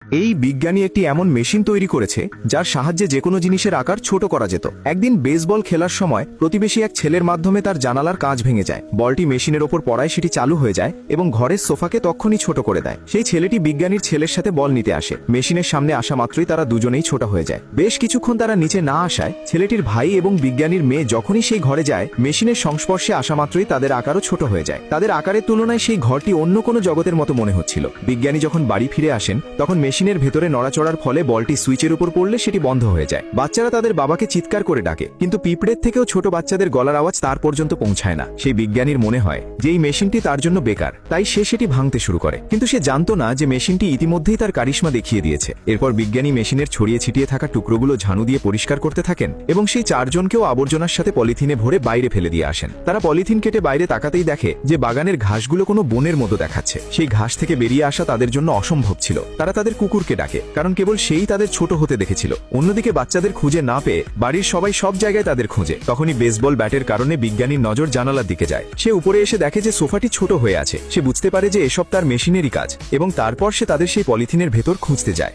এই বিজ্ঞানী একটি এমন মেশিন তৈরি করেছে যার সাহায্যে যে কোনো জিনিসের আকার ছোট করা যেত। একদিন বেসবল খেলার সময় প্রতিবেশী এক ছেলের মাধ্যমে তার জানালার কাঁচ ভেঙে যায়। বলটি মেশিনের ওপর পড়ায় সেটি চালু হয়ে যায় এবং ঘরের সোফাকে তক্ষুনি ছোট করে দেয়। সেই ছেলেটি বিজ্ঞানীর ছেলের সাথে বল নিতে আসে। মেশিনের সামনে আসা মাত্রই তারা দুজনেই ছোট হয়ে যায়। বেশ কিছুক্ষণ তারা নিচে না আসায় ছেলেটির ভাই এবং বিজ্ঞানীর মেয়ে যখনই সেই ঘরে যায়, মেশিনের সংস্পর্শে আসা মাত্রই তাদের আকারও ছোট হয়ে যায়। তাদের আকারের তুলনায় সেই ঘরটি অন্য কোনো জগতের মতো মনে হচ্ছিল। বিজ্ঞানী যখন বাড়ি ফিরে আসেন তখন মেশিনের ভেতরে নড়াচড়ার ফলে বলটি সুইচের উপর পড়লে সেটি বন্ধ হয়ে যায়। বাচ্চারা তাদের বাবাকে চিৎকার করে ডাকে, কিন্তু পিঁপড়ের থেকেও ছোট বাচ্চাদের গলার আওয়াজ তার পর্যন্ত পৌঁছায় না। সেই বিজ্ঞানীর মনে হয় যে এই মেশিনটি তার জন্য বেকার, তাই সে সেটি ভাঙতে শুরু করে। কিন্তু সে জানতো না যে মেশিনটি ইতিমধ্যেই তার কারিশমা দেখিয়ে দিয়েছে। এরপর বিজ্ঞানী মেশিনের ছড়িয়ে ছিটিয়ে থাকা টুকরোগুলো ঝাড়ু দিয়ে পরিষ্কার করতে থাকেন এবং সেই চারজনকেও আবর্জনার সাথে পলিথিনে ভরে বাইরে ফেলে দিয়ে আসেন। তারা পলিথিন কেটে বাইরে তাকাতেই দেখে যে বাগানের ঘাসগুলো কোনো বনের মতো দেখাচ্ছে। সেই ঘাস থেকে বেরিয়ে আসা তাদের জন্য অসম্ভব ছিল। তারা তাদের কুকুরকে ডাকে, কারণ কেবল সেই তাদের ছোট হতে দেখেছিল। অন্যদিকে বাচ্চাদের খুঁজে না পেয়ে বাড়ির সবাই সব জায়গায় তাদের খোঁজে। তখনই বেসবল ব্যাটের কারণে বিজ্ঞানীর নজর জানালার দিকে যায়। সে উপরে এসে দেখে যে সোফাটি ছোট হয়ে আছে। সে বুঝতে পারে যে এসব তার মেশিনেরই কাজ এবং তারপর সে তাদের সেই পলিথিনের ভেতর খুঁজতে যায়।